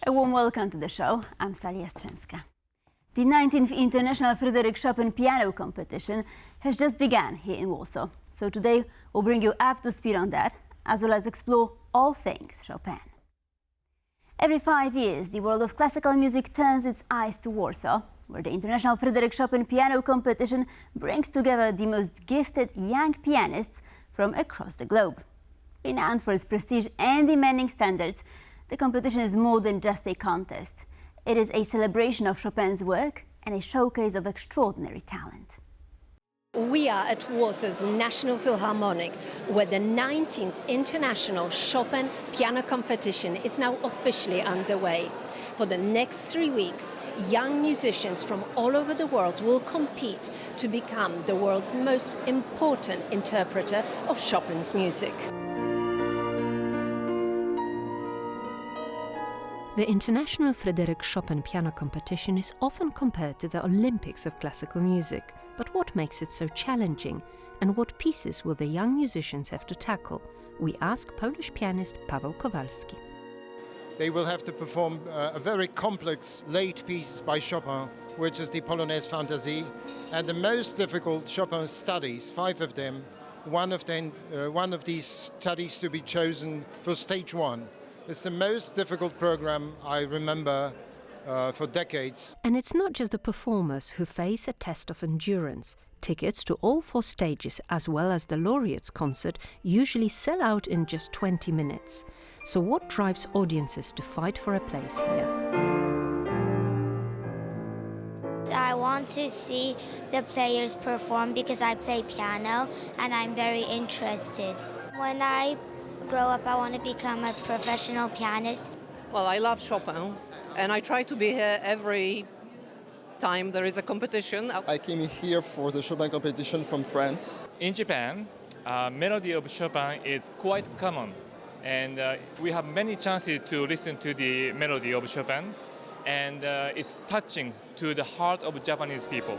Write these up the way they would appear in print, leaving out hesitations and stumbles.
A warm welcome to the show. I'm Sally Jastrzębska. The 19th International Fryderyk Chopin Piano Competition has just begun here in Warsaw. So today we'll bring you up to speed on that, as well as explore all things Chopin. Every 5 years, the world of classical music turns its eyes to Warsaw, where the International Fryderyk Chopin Piano Competition brings together the most gifted young pianists from across the globe. Renowned for its prestige and demanding standards, the competition is more than just a contest. It is a celebration of Chopin's work and a showcase of extraordinary talent. We are at Warsaw's National Philharmonic, where the 19th International Chopin Piano Competition is now officially underway. For the next 3 weeks, young musicians from all over the world will compete to become the world's most important interpreter of Chopin's music. The International Fryderyk Chopin Piano Competition is often compared to the Olympics of classical music. But what makes it so challenging? And what pieces will the young musicians have to tackle? We ask Polish pianist Paweł Kowalski. They will have to perform a very complex late piece by Chopin, which is the Polonaise Fantasy, and the most difficult Chopin studies, 5 of them. One of these studies to be chosen for stage 1. It's the most difficult program I remember for decades. And it's not just the performers who face a test of endurance. Tickets to all 4 stages, as well as the laureates concert, usually sell out in just 20 minutes. So what drives audiences to fight for a place here? I want to see the players perform because I play piano and I'm very interested. When I grow up, I want to become a professional pianist. Well, I love Chopin, and I try to be here every time there is a competition. I came here for the Chopin competition from France. In Japan, melody of Chopin is quite common, and we have many chances to listen to the melody of Chopin, and it's touching to the heart of Japanese people.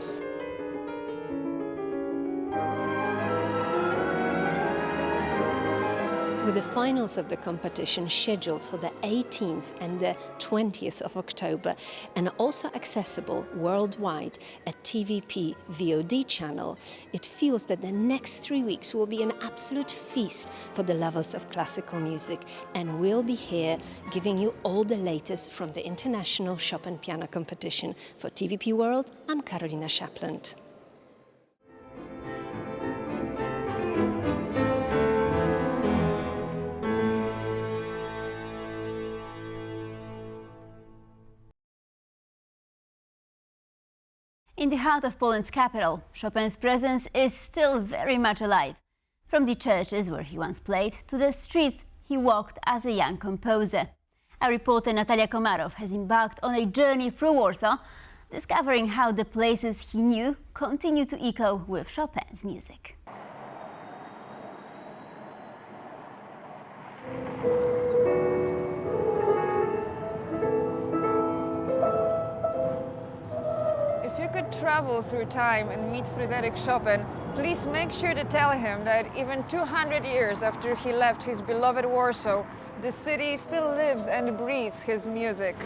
With the finals of the competition scheduled for the 18th and the 20th of October, and also accessible worldwide at TVP VOD channel, it feels that the next 3 weeks will be an absolute feast for the lovers of classical music, and we'll be here giving you all the latest from the International Chopin Piano Competition. For TVP World, I'm Karolina Szapland. In the heart of Poland's capital, Chopin's presence is still very much alive. From the churches where he once played to the streets he walked as a young composer. Our reporter Natalia Komarow has embarked on a journey through Warsaw, discovering how the places he knew continue to echo with Chopin's music. If you could travel through time and meet Fryderyk Chopin, please make sure to tell him that even 200 years after he left his beloved Warsaw, the city still lives and breathes his music.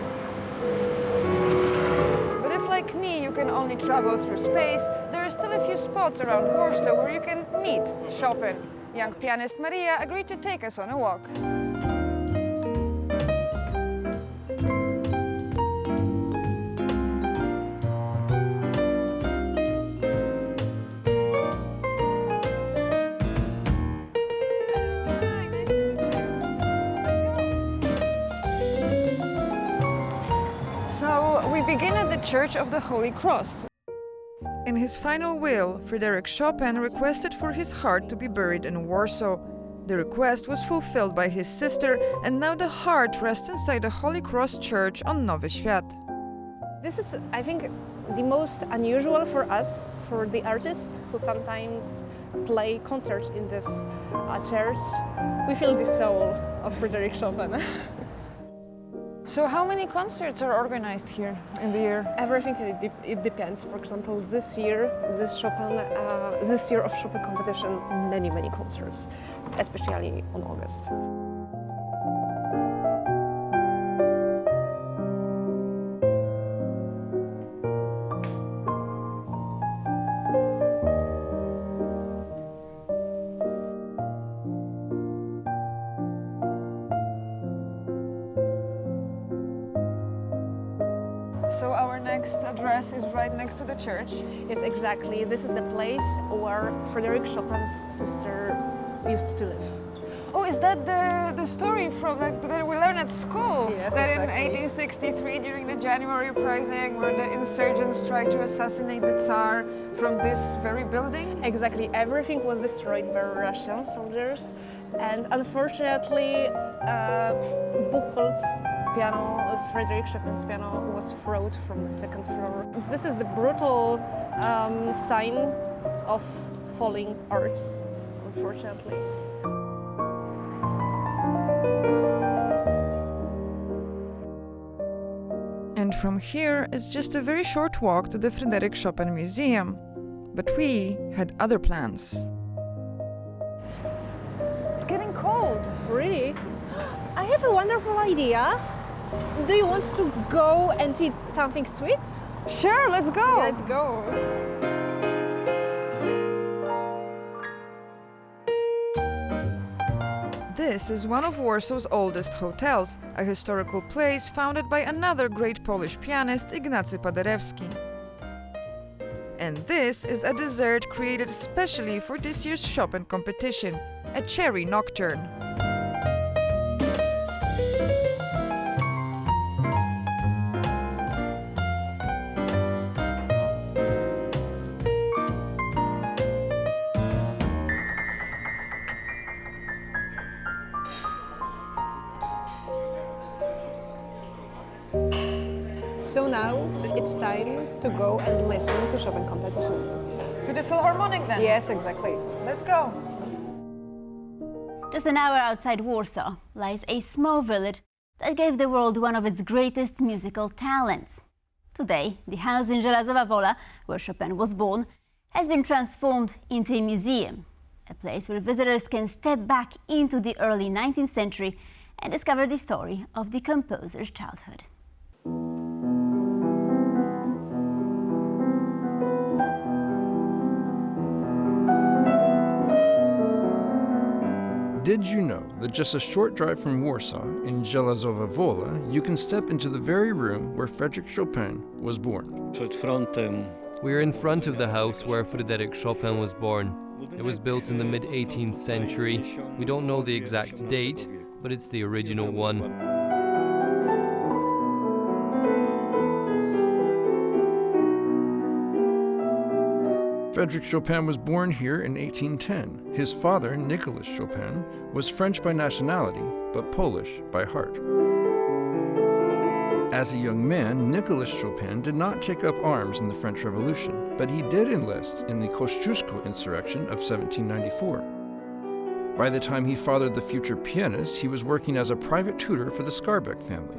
But if, like me, you can only travel through space, there are still a few spots around Warsaw where you can meet Chopin. Young pianist Maria agreed to take us on a walk. We begin at the Church of the Holy Cross. In his final will, Fryderyk Chopin requested for his heart to be buried in Warsaw. The request was fulfilled by his sister, and now the heart rests inside the Holy Cross Church on Nowy Świat. This is, I think, the most unusual for us, for the artists who sometimes play concerts in this church. We feel the soul of Fryderyk Chopin. So how many concerts are organized here in the year? Everything, it depends. For example, this year of Chopin competition, many concerts, especially on August. So our next address is right next to the church. Yes, exactly. This is the place where Fryderyk Chopin's sister used to live. Oh, is that the story from that we learned at school? Yes, that exactly. in 1863, during the January Uprising, where the insurgents tried to assassinate the Tsar from this very building? Exactly. Everything was destroyed by Russian soldiers, and unfortunately, Buchholz's piano, Fryderyk Chopin's piano, was thrown from the second floor. This is the brutal sign of falling arts, unfortunately. And from here is just a very short walk to the Fryderyk Chopin Museum. But we had other plans. It's getting cold. Really? I have a wonderful idea. Do you want to go and eat something sweet? Sure, let's go. Let's go. This is one of Warsaw's oldest hotels, a historical place founded by another great Polish pianist, Ignacy Paderewski. And this is a dessert created especially for this year's Chopin competition, a cherry nocturne. So now it's time to go and listen to Chopin competition. To the Philharmonic then? Yes, exactly. Let's go. Just an hour outside Warsaw lies a small village that gave the world one of its greatest musical talents. Today, the house in Żelazowa Wola, where Chopin was born, has been transformed into a museum, a place where visitors can step back into the early 19th century and discover the story of the composer's childhood. Did you know that just a short drive from Warsaw, in Żelazowa Wola, you can step into the very room where Fryderyk Chopin was born? We're in front of the house where Fryderyk Chopin was born. It was built in the mid-18th century. We don't know the exact date, but it's the original one. Fryderyk Chopin was born here in 1810. His father, Nicholas Chopin, was French by nationality, but Polish by heart. As a young man, Nicholas Chopin did not take up arms in the French Revolution, but he did enlist in the Kościuszko insurrection of 1794. By the time he fathered the future pianist, he was working as a private tutor for the Skarbek family,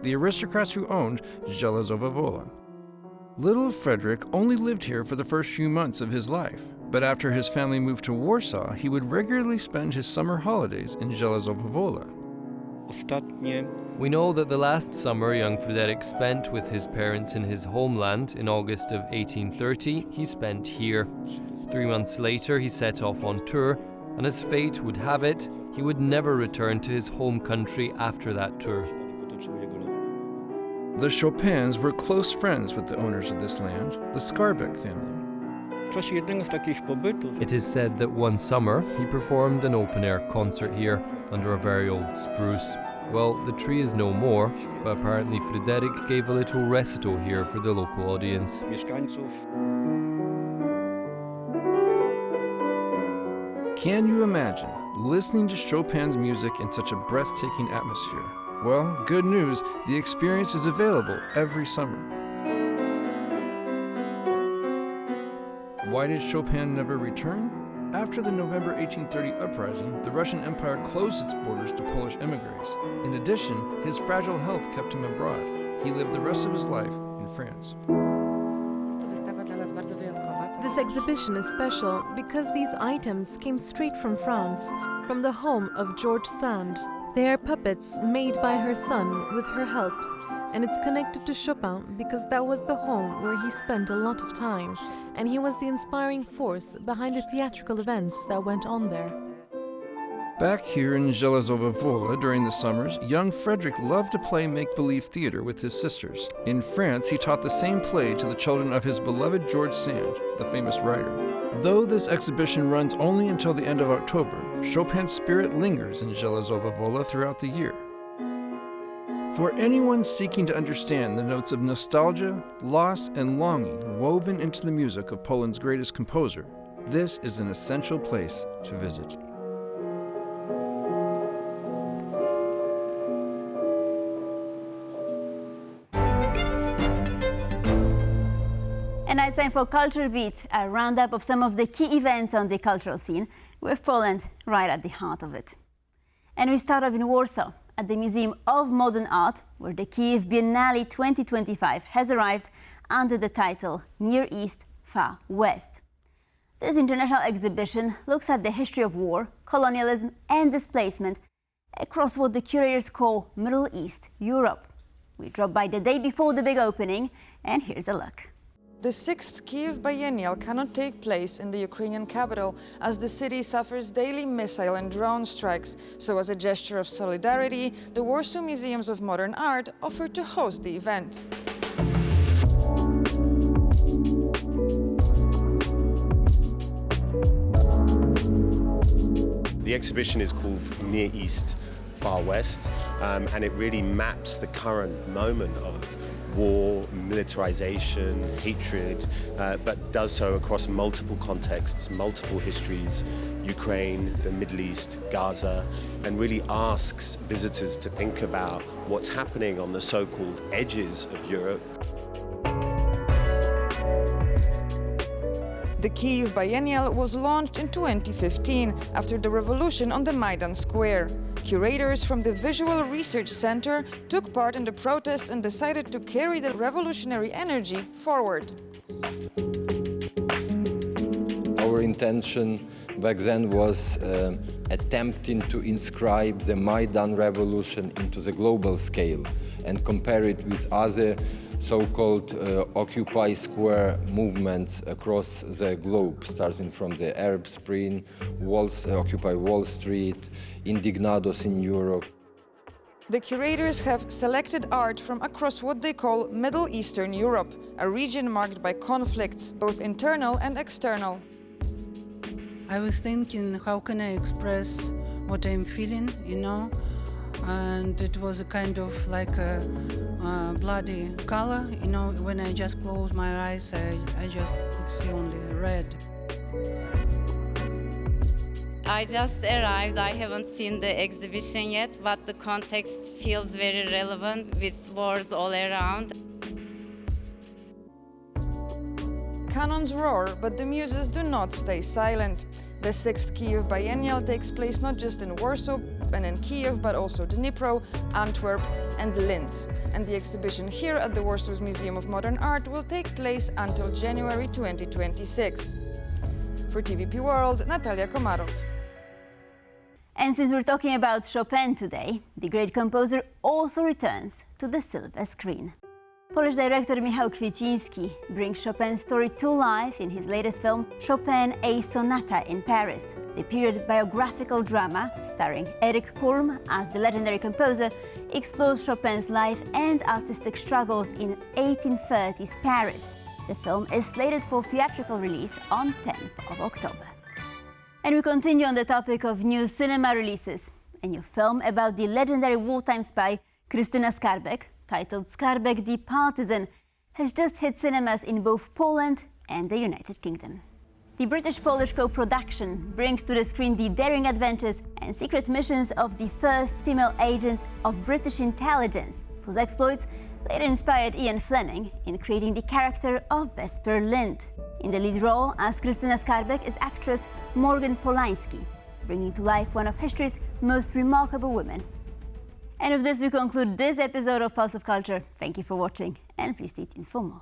the aristocrats who owned Żelazowa Wola. Little Fryderyk only lived here for the first few months of his life, but after his family moved to Warsaw, he would regularly spend his summer holidays in Żelazowa Wola. We know that the last summer young Fryderyk spent with his parents in his homeland in August of 1830, he spent here. 3 months later, he set off on tour, and as fate would have it, he would never return to his home country after that tour. The Chopins were close friends with the owners of this land, the Skarbek family. It is said that one summer he performed an open-air concert here under a very old spruce. Well, the tree is no more, but apparently Fryderyk gave a little recital here for the local audience. Can you imagine listening to Chopin's music in such a breathtaking atmosphere? Well, good news, the experience is available every summer. Why did Chopin never return? After the November 1830 uprising, the Russian Empire closed its borders to Polish immigrants. In addition, his fragile health kept him abroad. He lived the rest of his life in France. This exhibition is special because these items came straight from France, from the home of George Sand. They are puppets made by her son with her help, and it's connected to Chopin because that was the home where he spent a lot of time, and he was the inspiring force behind the theatrical events that went on there. Back here in Żelazowa Wola during the summers, young Fryderyk loved to play make-believe theater with his sisters. In France, he taught the same play to the children of his beloved George Sand, the famous writer. Though this exhibition runs only until the end of October, Chopin's spirit lingers in Żelazowa Wola throughout the year. For anyone seeking to understand the notes of nostalgia, loss, and longing woven into the music of Poland's greatest composer, this is an essential place to visit. And now it's time for Culture Beat, a roundup of some of the key events on the cultural scene, with Poland right at the heart of it. And we start off in Warsaw, at the Museum of Modern Art, where the Kyiv Biennial 2025 has arrived under the title Near East, Far West. This international exhibition looks at the history of war, colonialism and displacement across what the curators call Middle East Europe. We dropped by the day before the big opening, and here's a look. The 6th Kyiv Biennial cannot take place in the Ukrainian capital as the city suffers daily missile and drone strikes. So as a gesture of solidarity, the Warsaw Museums of Modern Art offered to host the event. The exhibition is called Near East, Far West, and it really maps the current moment of war, militarization, hatred, but does so across multiple contexts, multiple histories, Ukraine, the Middle East, Gaza, and really asks visitors to think about what's happening on the so-called edges of Europe. The Kyiv Biennial was launched in 2015 after the revolution on the Maidan Square. Curators from the Visual Research Center took part in the protests and decided to carry the revolutionary energy forward. Our intention back then was attempting to inscribe the Maidan revolution into the global scale and compare it with other so-called Occupy Square movements across the globe, starting from the Arab Spring, Occupy Wall Street, Indignados in Europe. The curators have selected art from across what they call Middle Eastern Europe, a region marked by conflicts, both internal and external. I was thinking, how can I express what I'm feeling, and it was a kind of like a bloody color, when I just close my eyes, I just could see only red. I just arrived. I haven't seen the exhibition yet, but the context feels very relevant with wars all around. Cannons roar, but the muses do not stay silent. The 6th Kyiv Biennial takes place not just in Warsaw and in Kyiv, but also Dnipro, Antwerp and Linz. And the exhibition here at the Warsaw Museum of Modern Art will take place until January 2026. For TVP World, Natalia Komarov. And since we're talking about Chopin today, the great composer also returns to the silver screen. Polish director Michał Kwieciński brings Chopin's story to life in his latest film, Chopin, a Sonata in Paris. The period biographical drama, starring Erich Kulm as the legendary composer, explores Chopin's life and artistic struggles in 1830s Paris. The film is slated for theatrical release on 10th of October. And we continue on the topic of new cinema releases. A new film about the legendary wartime spy Krystyna Skarbek, titled Skarbek the Partisan, has just hit cinemas in both Poland and the United Kingdom. The British-Polish co-production brings to the screen the daring adventures and secret missions of the first female agent of British intelligence, whose exploits later inspired Ian Fleming in creating the character of Vesper Lind. In the lead role as Krystyna Skarbek is actress Morgan Polański, bringing to life one of history's most remarkable women. And with this, we conclude this episode of Pulse of Culture. Thank you for watching, and please stay tuned for more.